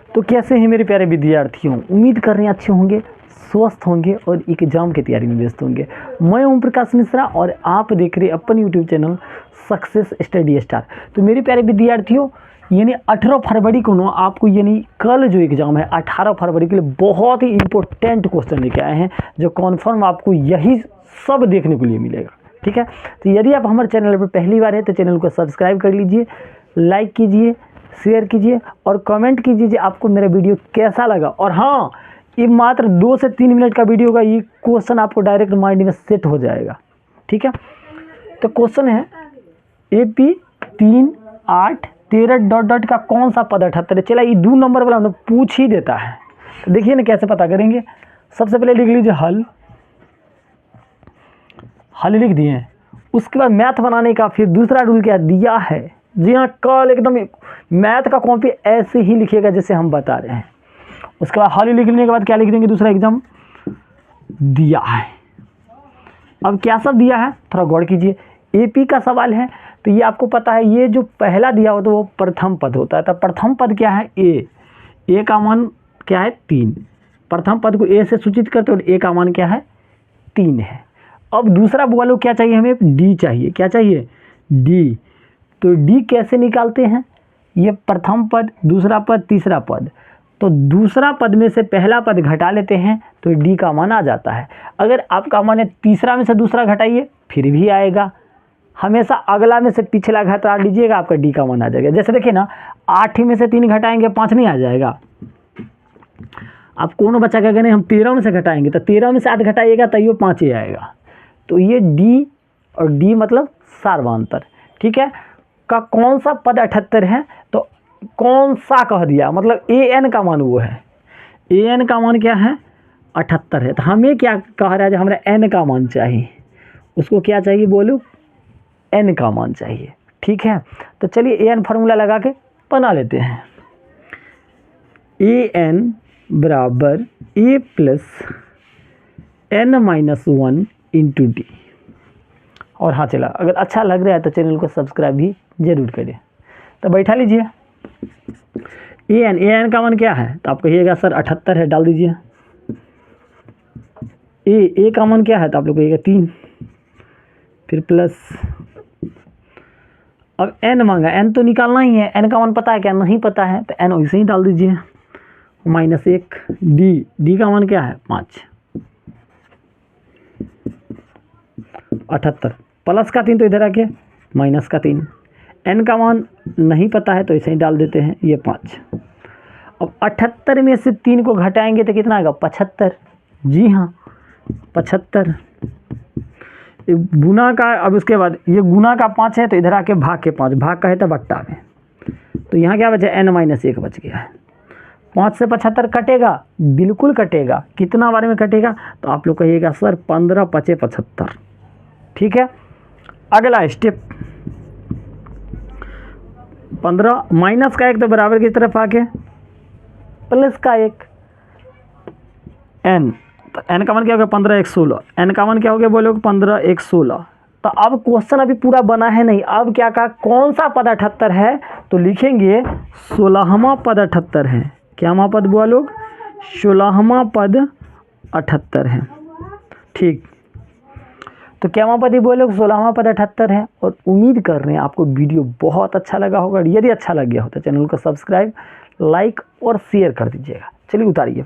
तो कैसे हैं मेरे प्यारे विद्यार्थियों, उम्मीद कर रहे हैं अच्छे होंगे, स्वस्थ होंगे और एग्जाम की तैयारी में व्यस्त होंगे। मैं ओम प्रकाश मिश्रा और आप देख रहे हैं अपन YouTube channel success study star. तो मेरे प्यारे विद्यार्थियों, यानी 18 फरवरी को ना आपको यानी कल जो एग्ज़ाम है 18 फरवरी के लिए बहुत ही इंपॉर्टेंट क्वेश्चन लेके आए हैं, जो कॉन्फर्म आपको यही सब देखने को लिए मिलेगा। ठीक है, तो यदि आप हमारे चैनल पर पहली बार है तो चैनल को सब्सक्राइब कर लीजिए, लाइक कीजिए, शेयर कीजिए और कमेंट कीजिए आपको मेरा वीडियो कैसा लगा। और हाँ, ये मात्र 2 से 3 मिनट का वीडियो होगा, ये क्वेश्चन आपको डायरेक्ट माइंड में सेट हो जाएगा। ठीक है, तो क्वेश्चन है AP 3, 8, 13 डॉट डॉट का कौन सा पद 78 है। चला ये 2 नंबर वाला हमें पूछ ही देता है। तो देखिए ना कैसे पता करेंगे। सबसे पहले लिख लीजिए हल लिख दिए हैं। उसके बाद मैथ बनाने का फिर दूसरा रूल क्या दिया है। जी हाँ, कल एकदम मैथ का कॉपी ऐसे ही लिखिएगा जैसे हम बता रहे हैं। उसके बाद हल लिखने के बाद क्या लिख देंगे, दूसरा एग्जाम दिया है। अब क्या सब दिया है थोड़ा गौर कीजिए। AP का सवाल है तो ये आपको पता है, ये जो पहला दिया होता है वो प्रथम पद होता है। तो प्रथम पद क्या है, A का मान क्या है 3। प्रथम पद को A से सूचित करते और A का मान क्या है 3 है। अब दूसरा बोलो क्या चाहिए हमें, D चाहिए। क्या चाहिए, D। तो D कैसे निकालते हैं, ये प्रथम पद, दूसरा पद, तीसरा पद। तो दूसरा पद में से पहला पद घटा लेते हैं तो D का मान आ जाता है। अगर आपका मान है तीसरा में से दूसरा घटाइए फिर भी आएगा। हमेशा अगला में से पिछला घटा लीजिएगा, आपका D का मान आ जाएगा। जैसे देखिए ना, 8 में से 3 घटाएंगे 5 नहीं आ जाएगा। आप कौन बच्चा क्या करें, हम 13 में से घटाएंगे तो 13 में से 8 घटाइएगा तो ये 5 ही आएगा। तो ये D और D मतलब सार्वधातुक। ठीक है, का कौन सा पद 78 है, तो कौन सा कह दिया मतलब AN का मान वो है। AN का मान क्या है 78 है। तो हमें क्या कह रहा है, जो हमारा N का मान चाहिए, उसको क्या चाहिए बोलो, N का मान चाहिए। ठीक है, तो चलिए AN फार्मूला लगा के बना लेते हैं। AN बराबर A plus N-1 into D। और हाँ चला, अगर अच्छा लग रहा है तो चैनल को सब्सक्राइब भी जरूर करें। तो बैठा लीजिए। AN का मान क्या है, तो आप कहिएगा सर 78 है, डाल दीजिए। A का मान क्या है, तो आप लोग कहिएगा 3, फिर प्लस। अब N मांगा, N तो निकालना ही है। N का मान पता है क्या, नहीं पता है, तो N वैसे ही डाल दीजिए। -1 D का मान क्या है 5, 78 प्लस का 3 तो इधर आके माइनस का 3। N का मान नहीं पता है तो ऐसे ही डाल देते हैं, ये 5। अब 78 में से 3 को घटाएंगे तो कितना आएगा 75। जी हाँ 75 गुना का। अब उसके बाद ये गुना का 5 है तो इधर आके भाग के 5, भाग का है तो बट्टा में। तो यहाँ क्या बचा, N-1 बच गया है। 5 से 75 कटेगा, बिल्कुल कटेगा। कितना बार में कटेगा, तो आप लोग कहिएगा सर 15 × 5 = 75। ठीक है, अगला स्टेप 15 माइनस का 1 तो बराबर की तरफ आके प्लस का 1 N। तो N का मान क्या हो गया 15 × 1 = 16। N का मान क्या हो गया बोलो 15 × 1 = 16। तो अब क्वेश्चन अभी पूरा बना है नहीं। अब क्या कहा, कौन सा पद 78 है, तो लिखेंगे 16वां पद 78 है। क्या पद बोला लोग, 16वां पद 78 है। ठीक, तो क्या पद ही बोले 16वां पद 78 है। और उम्मीद कर रहे हैं आपको वीडियो बहुत अच्छा लगा होगा। यदि अच्छा लग गया हो तो चैनल को सब्सक्राइब, लाइक और शेयर कर दीजिएगा। चलिए उतारिए।